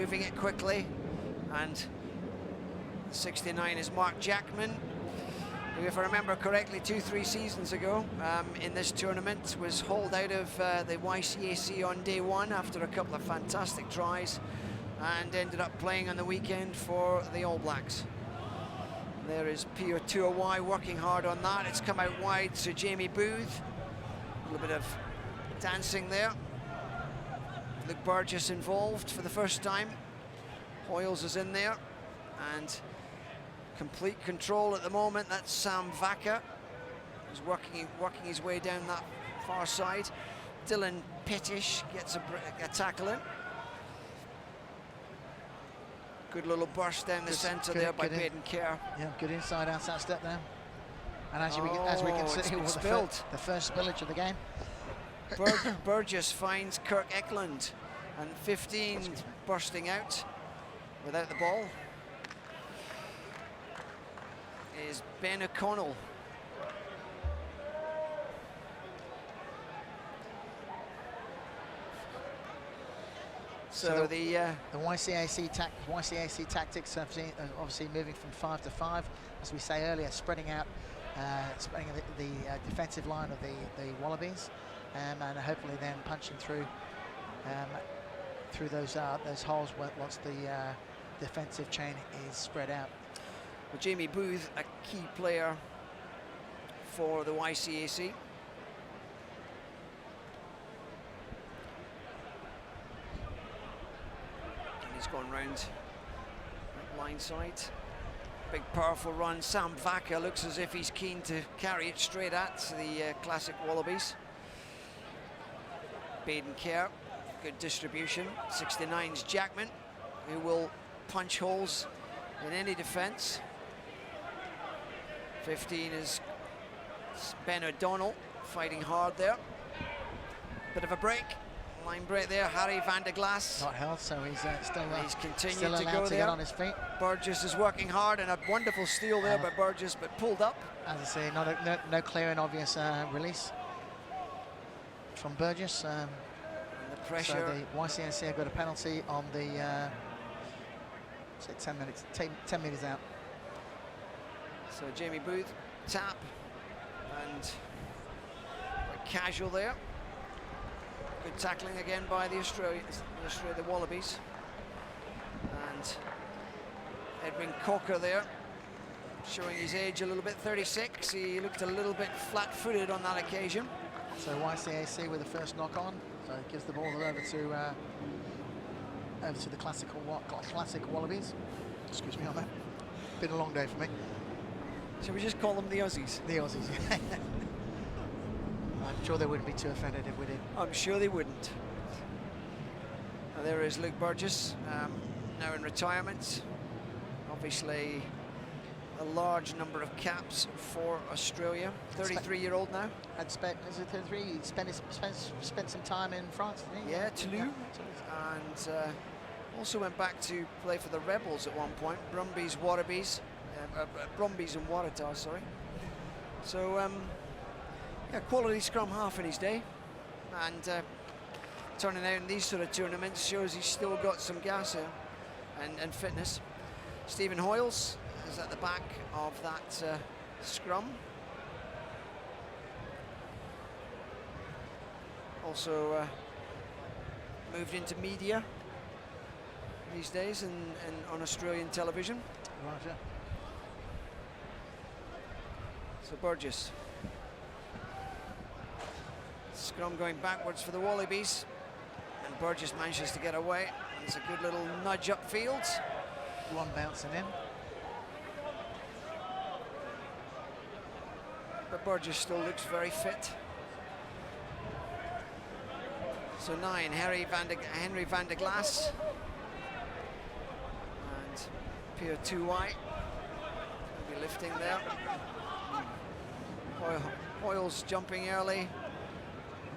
Moving it quickly, and 69 is Mark Jackman, who, if I remember correctly, 2-3 seasons ago in this tournament was hauled out of the YCAC on day one after a couple of fantastic tries and ended up playing on the weekend for the All Blacks. There is Pio Tuawai working hard on that. It's come out wide to Jamie Booth. A little bit of dancing there. Luke Burgess involved for the first time. Hoyles is in there, and complete control at the moment. That's Sam Vaca, who's working his way down that far side. Dylan Pettish gets a tackle in. Good little burst down the centre there by Baden Kerr. Yeah, good inside-outside step there. And as we can see, the first spillage of the game. Burgess finds Kirk Eklund, and 15 bursting out without the ball is Ben O'Connell. So the YCAC tactics have obviously moving from 5 to 5, as we say earlier, spreading out, the defensive line of the Wallabies, and hopefully then punching through those holes once the defensive chain is spread out. Well, Jamie Booth, a key player for the YCAC. And he's gone round line side. Big powerful run. Sam Vaca looks as if he's keen to carry it straight at the classic Wallabies. Baden Kerr, good distribution. 69's Jackman, who will punch holes in any defence. 15 is Ben O'Donnell, fighting hard there. Bit of a break, line break there. Harry van der Glaas. Not held, so he's he's continued to go there. Get on his feet. Burgess is working hard, and a wonderful steal there by Burgess, but pulled up. As I say, no clear and obvious release from Burgess. And the pressure. So the YCAC have got a penalty on the 10 minutes, 10 metres out. So Jamie Booth, tap, and quite casual there. Good tackling again by the the Wallabies. And Edwin Cocker there, showing his age a little bit, 36. He looked a little bit flat-footed on that occasion. So YCAC with the first knock on, so it gives the ball over to the classic Wallabies. Excuse me on that. Been a long day for me. Shall we just call them the Aussies? The Aussies, yeah. I'm sure they wouldn't be too offended if we did. I'm sure they wouldn't. Now there is Luke Burgess, now in retirement. Obviously a large number of caps for Australia. 33-year-old now. Is it 33? He spent some time in France, didn't he? Yeah, Toulouse. And also went back to play for the Rebels at one point. Brumbies, Wallabies. Brumbies and Waratah, sorry. So, yeah, quality scrum half in his day. And turning out in these sort of tournaments shows he's still got some gas here and fitness. Stephen Hoyles is at the back of that scrum. Also moved into media these days and on Australian television. Roger. So Burgess. Scrum going backwards for the Wallabies, and Burgess manages to get away. And it's a good little nudge upfield. One bouncing in. But Burgess still looks very fit. So 9, Henry van der Glaas. And Pio Tuawai will be lifting there. Hoyles jumping early.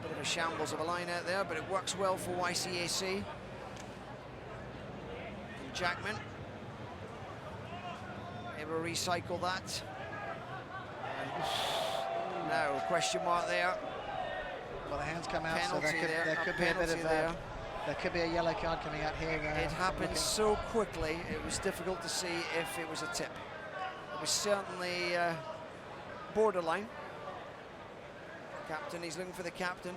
Bit of a shambles of a line out there, but it works well for YCAC. And Jackman able to recycle that. And no question mark there. Well, the hands come out, penalty so there could be a bit of there could be a yellow card coming out here. It happened so quickly, it was difficult to see if it was a tip. It was certainly borderline. Captain, he's looking for the captain.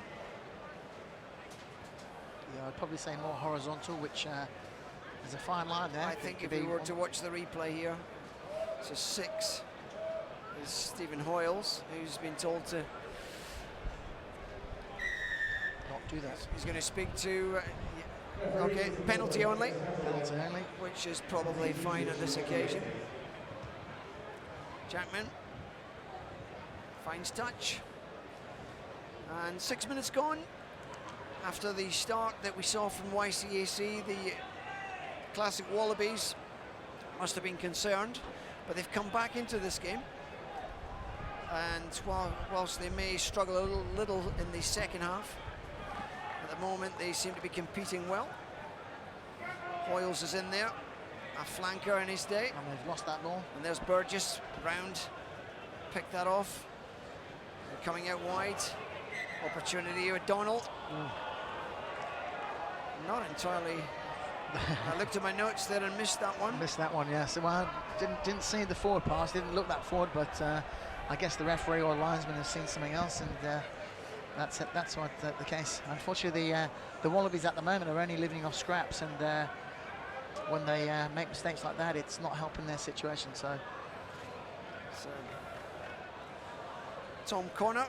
Yeah, I'd probably say more horizontal, which is a fine line there. I think if we were to watch the replay here, so 6 is Stephen Hoyles, who's been told to not do that. He's going to speak to, okay, penalty only. Penalty only. Which is probably fine on this occasion. Jackman finds touch. And 6 minutes gone. After the start that we saw from YCAC, the Classic Wallabies must have been concerned, but they've come back into this game. And whilst they may struggle a little in the second half, at the moment they seem to be competing well. Hoyles is in there, a flanker in his day. And they've lost that ball. And there's Burgess round, picked that off. They're coming out wide. Opportunity with Donald. Not entirely. I looked at my notes there and missed that one. Missed that one, yes. So, well, didn't see the forward pass, didn't look that forward, but I guess the referee or linesman has seen something else, and that's it. That's what the case. Unfortunately, the Wallabies at the moment are only living off scraps, and when they make mistakes like that, it's not helping their situation. So Tom Connor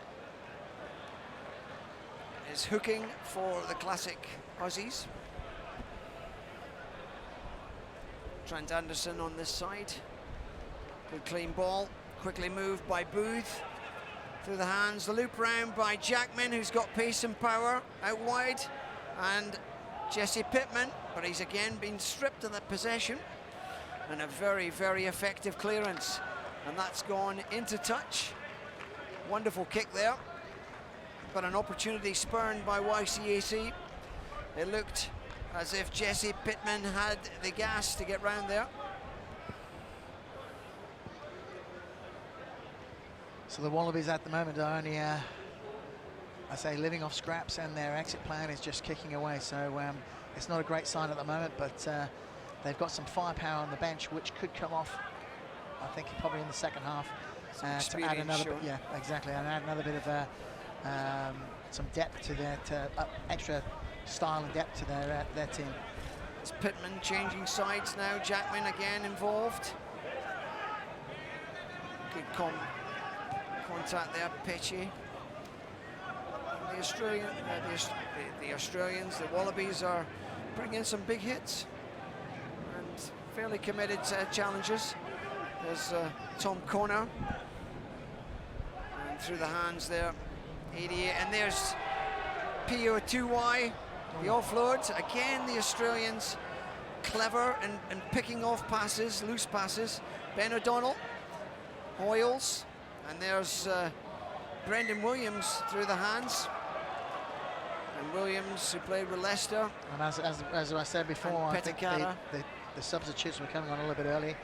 is hooking for the Classic Aussies. Trent Anderson on this side. Good clean ball, quickly moved by Booth. Through the hands, the loop round by Jackman, who's got pace and power out wide. And Jesse Pittman, but he's again been stripped of that possession. And a very, very effective clearance. And that's gone into touch. Wonderful kick there. But an opportunity spurned by YCAC. It looked as if Jesse Pittman had the gas to get round there. So the Wallabies at the moment are only, I say, living off scraps, and their exit plan is just kicking away. So it's not a great sign at the moment, but they've got some firepower on the bench, which could come off, I think, probably in the second half. To add another, yeah, exactly, and add another bit of some depth to their, extra style and depth to their team. It's Pittman changing sides now. Jackman again involved. Good contact there, pitchy. The Australians, the Wallabies are bringing some big hits and fairly committed challenges. There's Tom Connor. And through the hands there, 88, and there's PO2Y, the offload. Again, the Australians clever and picking off passes, loose passes. Ben O'Donnell, Hoyles, and there's Brendan Williams through the hands. And Williams, who played with Leicester. And as I said before, I think the substitutes were coming on a little bit early.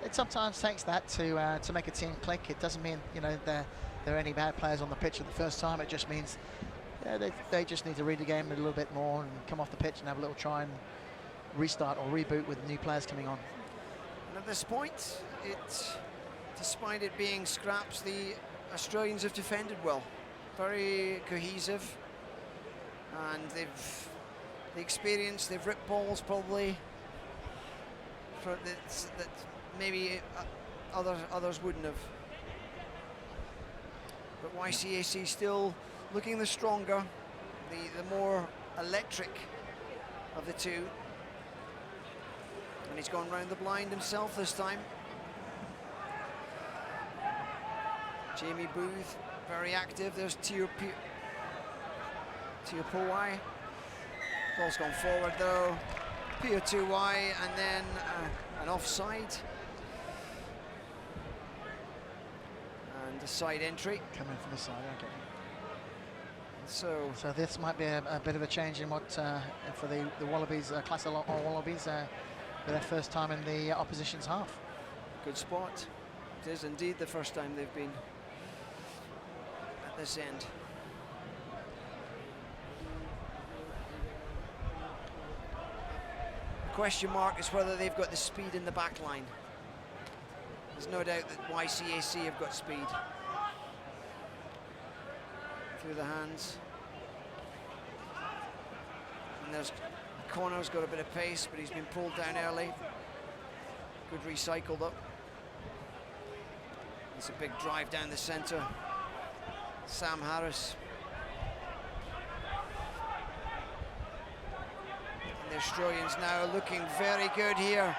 It sometimes takes that to make a team click. It doesn't mean, you know, there are any bad players on the pitch at the first time. It just means they just need to read the game a little bit more and come off the pitch and have a little try and restart or reboot with new players coming on. And at this point, despite it being scraps, the Australians have defended well, very cohesive, and they've the experience. They've ripped balls probably for that maybe others wouldn't have. But YCAC still looking the stronger, the more electric of the two. And he's gone round the blind himself this time. Jamie Booth, very active. There's Teopowai. Ball's gone forward though. PO2Y, and then an offside. And a side entry. Coming from the side, okay. So this might be a bit of a change in what for the Wallabies, Classic Wallabies, for their first time in the opposition's half. Good spot. It is indeed the first time they've been at this end. Question mark is whether they've got the speed in the back line. There's no doubt that YCAC have got speed. Through the hands. And there's Connor's got a bit of pace, but he's been pulled down early. Good recycled up. It's a big drive down the centre. Sam Harris. And the Australians now looking very good here.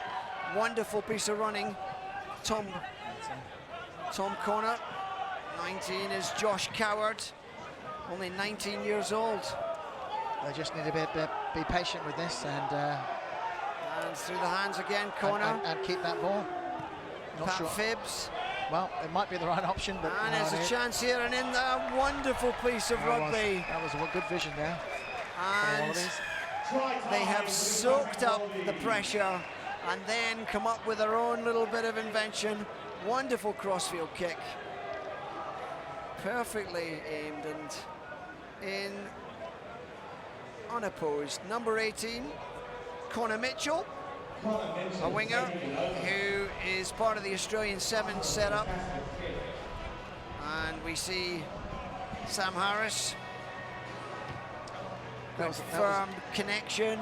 Wonderful piece of running. Tom Connor. 19 is Josh Coward. Only 19 years old. They just need to be patient with this and through the hands again, Connor. And keep that ball. Not Pat sure. Phibbs. Well, it might be the right option, but... And there's a chance here, and in there, wonderful piece of rugby. That was a good vision there. And they have soaked up the pressure and then come up with their own little bit of invention. Wonderful crossfield kick. Perfectly aimed and in unopposed. Number 18, Connor Mitchell, a winger who is part of the Australian 7 setup. And we see Sam Harris. Good firm connection,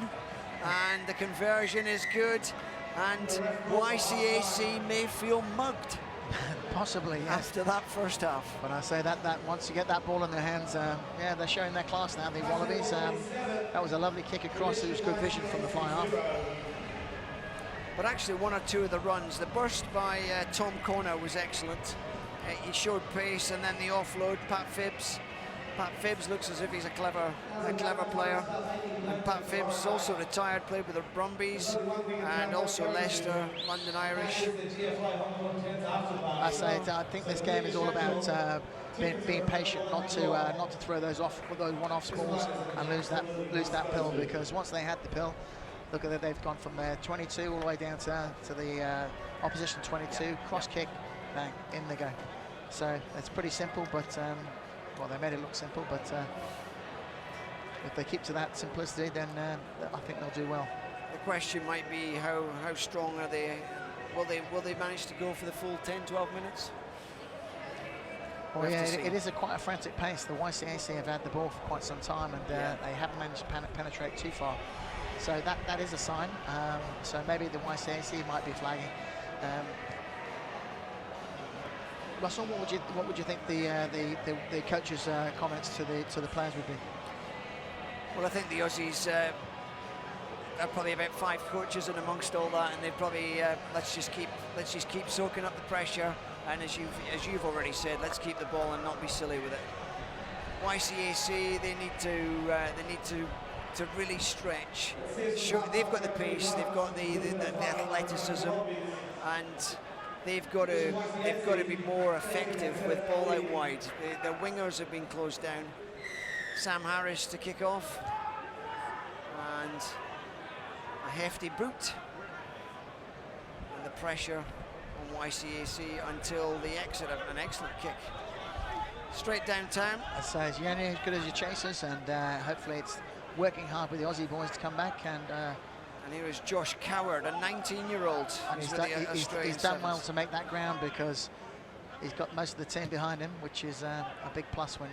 and the conversion is good, and YCAC may feel mugged. Possibly, yes. After that first half. But I say that once you get that ball in their hands, yeah, they're showing their class now, the Wallabies. That was a lovely kick across. It was good vision from the fly half. But actually, one or two of the runs, the burst by Tom Connor was excellent. He showed pace, and then the offload, Pat Phibbs. Pat Phibbs looks as if he's a clever player. And Pat Phibbs also retired, played with the Brumbies and also Leicester, London Irish. I say I think this game is all about being patient, not to throw those one-off balls and lose that pill, because once they had the pill, look at that, they've gone from their 22 all the way down to the opposition 22, cross kick, bang, in they go. So it's pretty simple, but well, they made it look simple, but if they keep to that simplicity, then I think they'll do well. The question might be how strong are they? Will they manage to go for the full 10-12 minutes? Well, yeah, it is quite a frantic pace. The YCAC have had the ball for quite some time, and they haven't managed to penetrate too far. So that is a sign. So maybe the YCAC might be flagging. Russell, what would you think the coach's comments to the players would be? Well, I think the Aussies are probably about 5 coaches, and amongst all that, and they probably let's just keep soaking up the pressure, and as you've already said, let's keep the ball and not be silly with it. YCAC, they need to really stretch. Sure, they've got the pace, they've got the athleticism, and they've got to be more effective with ball out wide. Their wingers have been closed down. Sam Harris to kick off, and a hefty boot, and the pressure on YCAC until the exit of an excellent kick. Straight downtown. I say you're only as good as your chasers, and hopefully it's working hard with the Aussie boys to come back. And here is Josh Coward, a 19-year-old. And he's done well to make that ground, because he's got most of the team behind him, which is a big plus when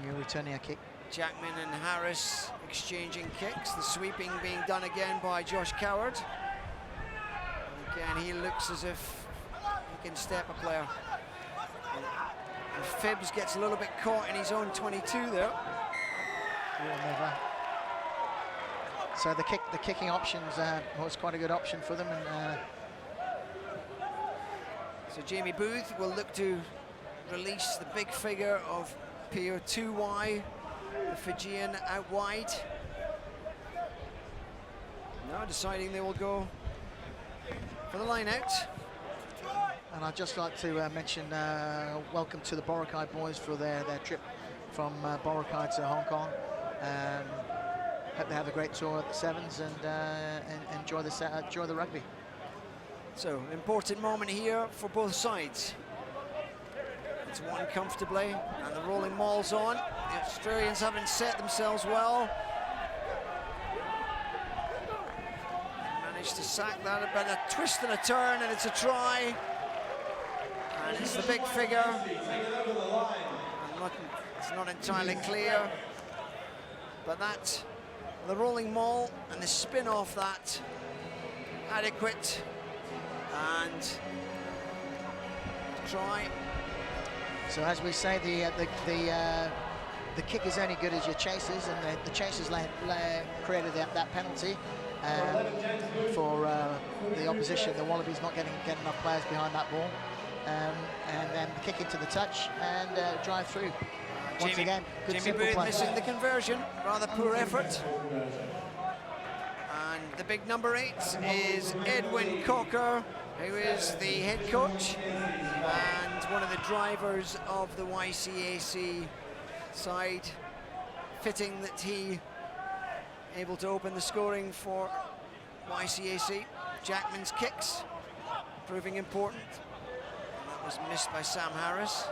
you're returning a kick. Jackman and Harris exchanging kicks. The sweeping being done again by Josh Coward. And again, he looks as if he can step a player. And Phibbs gets a little bit caught in his own 22 there. So the kicking options was quite a good option for them, and so Jamie Booth will look to release the big figure of Pio 2Y, the Fijian out wide. Now deciding they will go for the line out. And I'd just like to mention welcome to the Boracay boys for their trip from Boracay to Hong Kong. Hope they have a great tour at the Sevens, and enjoy the rugby. So, important moment here for both sides. It's won comfortably, and the rolling maul's on. The Australians haven't set themselves well. Managed to sack that, but a twist and a turn, and it's a try. And it's the big figure. It's not entirely clear, but that, the rolling maul and the spin off that, adequate, and try. So as we say, the kick is only good as your chasers, and the chasers created that penalty for the opposition. The Wallabies not getting enough players behind that ball, and then the kick into the touch and drive through. Once again, good Jamie simple Booth play. missing the conversion, rather poor effort. And the big number 8 is Edwin Cocker, who is the head coach and one of the drivers of the YCAC side. Fitting that he able to open the scoring for YCAC. Jackman's kicks proving important. And that was missed by Sam Harris.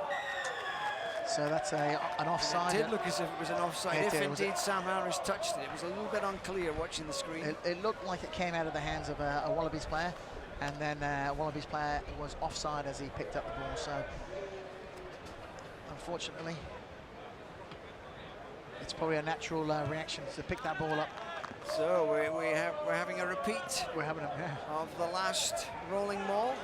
So that's an offside. It did look as if it was an offside. If indeed Sam Harris touched it, it was a little bit unclear watching the screen. It looked like it came out of the hands of a Wallabies player, and then a Wallabies player was offside as he picked up the ball. So unfortunately, it's probably a natural reaction to pick that ball up. So we're having a repeat. We're having of the last rolling maul.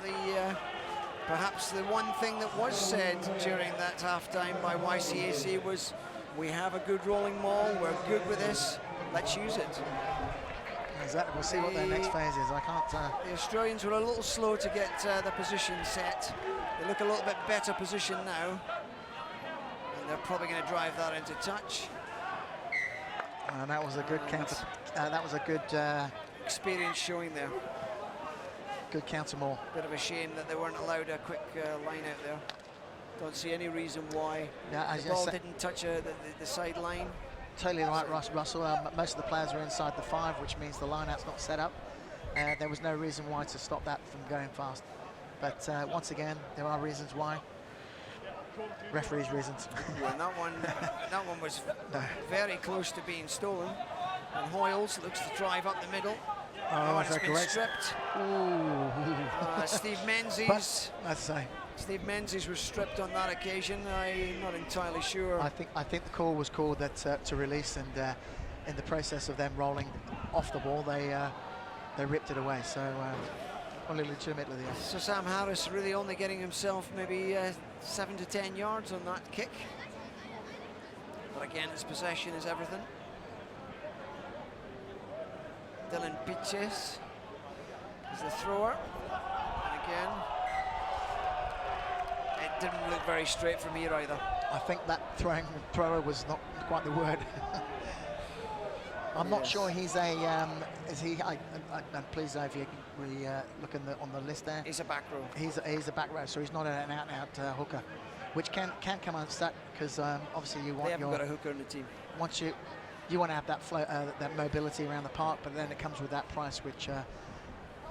Perhaps the one thing that was said during that half-time by YCAC was, we have a good rolling maul, we're good with this, let's use it. Exactly, we'll see what their next phase is. I can't... The Australians were a little slow to get the position set. They look a little bit better position now. And they're probably going to drive that into touch. And that was a good counter. That was a good... experience showing there. Good counter maul. Bit of a shame that they weren't allowed a quick line out there. Don't see any reason why the ball didn't touch the sideline. Totally right, Russell. Most of the players are inside the 5, which means the line-out's not set up. There was no reason why to stop that from going fast. But once again, there are reasons why. Referees' reasons. Yeah, and that one was very close to being stolen. And Hoyles looks to drive up the middle. Oh, that's been great. Stripped. Steve Menzies. Steve Menzies was stripped on that occasion. I'm not entirely sure. I think the call was called that to release, and in the process of them rolling off the ball, they ripped it away. So only legitimately. Yeah. So Sam Harris really only getting himself maybe 7 to 10 yards on that kick. But again, his possession is everything. Dylan Pitches is the thrower. And again, it didn't look very straight from here either. I think that thrower was not quite the word. I'm not sure he's a. Is he? And please, if you really look on the list there. He's a back row. He's a back row, so he's not an out-and-out hooker, which can come unstuck because obviously you want they haven't got a hooker in the team. Once you want to have that flow, that mobility around the park, but then it comes with that price, which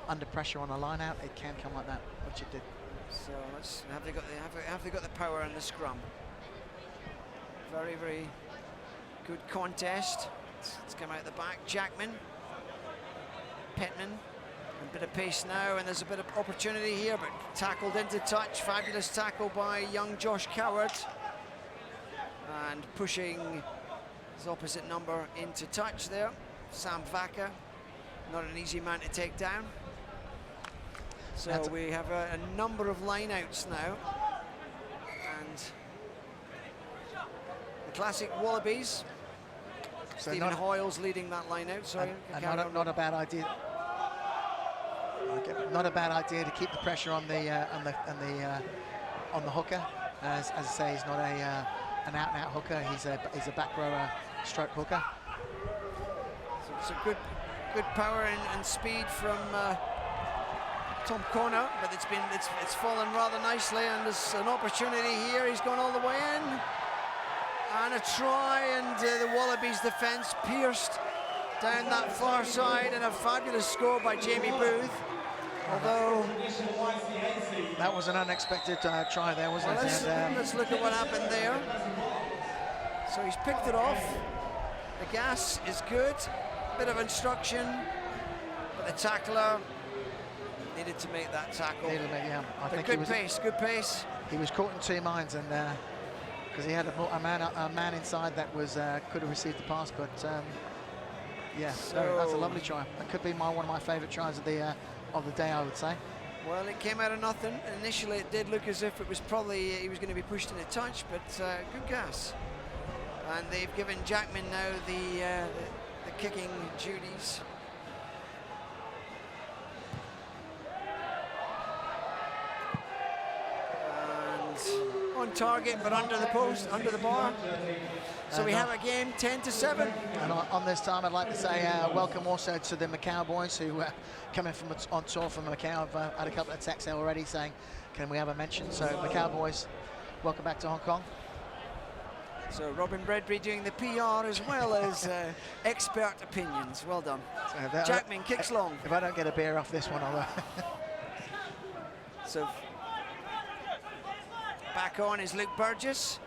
under pressure on a line out, it can come like that, which it did. So have they got the power in the scrum? Very, very good contest. Let's come out the back. Jackman, Pittman, a bit of pace now, and there's a bit of opportunity here, but tackled into touch. Fabulous tackle by young Josh Coward, and pushing his opposite number into touch there. Sam Vaca, not an easy man to take down. So we have a number of line-outs now, and the classic Wallabies. So Stephen Hoyles leading that line-out. Sorry, not a bad idea. Not a bad idea to keep the pressure on the hooker. As I say, he's not an out-and-out hooker. He's a back row stroke hooker. So good power and speed from Tom Corner, but it's fallen rather nicely, and there's an opportunity here. He's gone all the way in, and a try, and the Wallabies defence pierced down that far side, and a fabulous score by Jamie Booth. Although that was an unexpected try there, wasn't it? Let's look at what happened there. So he's picked it off. The gas is good. Bit of instruction. but the tackler needed to make that tackle. Yeah, I think good pace. He was caught in two minds, and because he had a man inside that was could have received the pass, but yeah, so that's a lovely try. That could be one of my favourite tries of the day, I would say. Well, it came out of nothing. Initially, it did look as if it was probably he was going to be pushed in a touch, but good gas. And they've given Jackman now the kicking duties. And on target, but under the post, under the bar. So we have a game 10-7. And on this time, I'd like to say welcome also to the Macau boys who coming from on tour from Macau. I've had a couple of texts already saying, can we have a mention? So Macau boys, welcome back to Hong Kong. So Robin Bradbury doing the PR as well as expert opinions. Well done. So Jackman kicks long. If I don't get a beer off this one, I'll... So back on is Luke Burgess.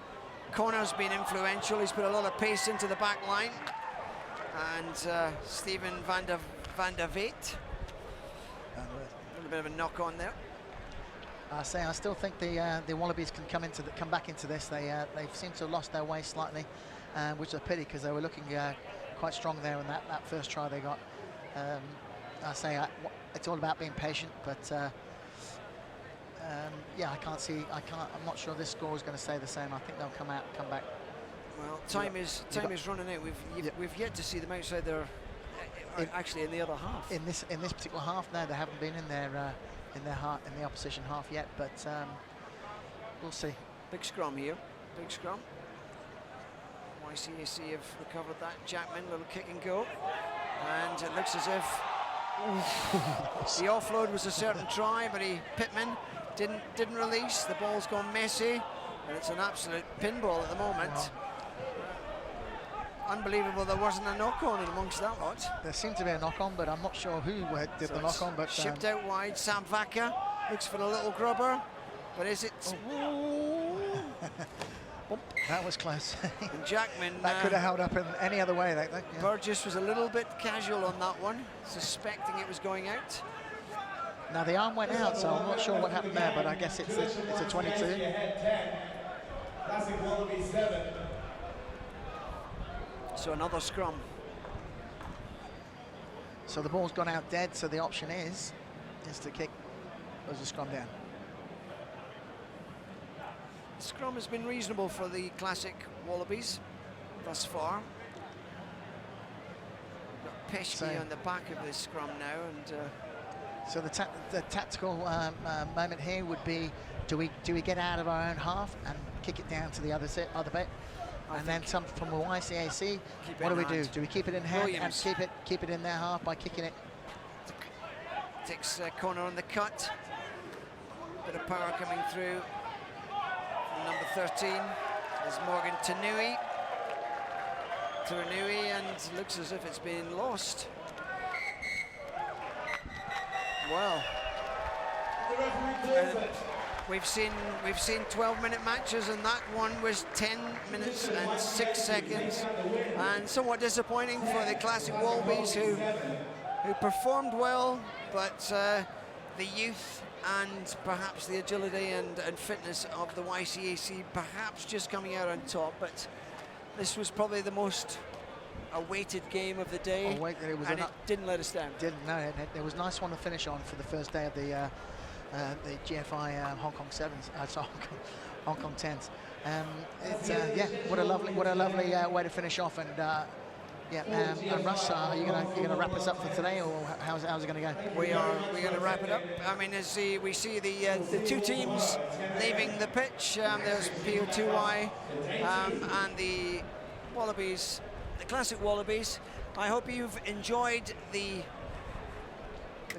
Connor's been influential. He's put a lot of pace into the back line. And Stephen van der Veet. A little bit of a knock on there. I still think the Wallabies can come back into this. They seem to have lost their way slightly, which is a pity because they were looking quite strong there in that first try they got. It's all about being patient, but yeah, I'm not sure this score is going to stay the same. I think they'll come back. Well, time is running out. We've yet to see them outside their actually in the other half. In this particular half, no, they haven't been in the opposition half yet, but we'll see. Big scrum here, big scrum. YCAC have recovered that. Jackman, little kick and go, and it looks as if the offload was a certain try, but Pittman didn't release. The ball's gone messy, and it's an absolute pinball at the moment. Wow. Unbelievable there wasn't a knock-on amongst that lot. There seemed to be a knock-on, but I'm not sure who did the knock-on. But shipped out wide. Sam Vaca looks for a little grubber, but is it? That was close. And Jackman. That could have held up in any other way. Yeah. Burgess was a little bit casual on that one, suspecting it was going out. Now the arm went out, so I'm not sure what happened there, but I guess it's a 22. So another scrum. So the ball's gone out dead, so the option is to kick as a scrum down. The scrum has been reasonable for the classic Wallabies thus far. Got Peshke on the back of this scrum now, and so the tactical moment here would be: do we get out of our own half and kick it down to the other bit? And then some from the YCAC, what do we do? Do we keep it in hand and keep it in their half by kicking it? Takes Connor on the cut. Bit of power coming through from number 13. There's Morgan Tanui. And looks as if it's been lost. Well. We've seen 12-minute matches, and that one was 10 minutes and 6 seconds, and somewhat disappointing for the classic Wallabies, who performed well, but the youth and perhaps the agility and fitness of the YCAC perhaps just coming out on top. But this was probably the most awaited game of the day, and it didn't let us down. It was a nice one to finish on for the first day of the GFI Hong Kong 7s, Hong Kong 10s. What a lovely way to finish off. And and Russ, are you gonna wrap us up for today, or how's it gonna go? We're gonna wrap it up. I mean, as we see the two teams leaving the pitch, there's PO2Y and the Wallabies, the classic Wallabies. I hope you've enjoyed the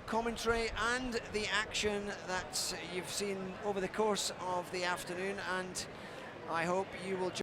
commentary and the action that you've seen over the course of the afternoon, and I hope you will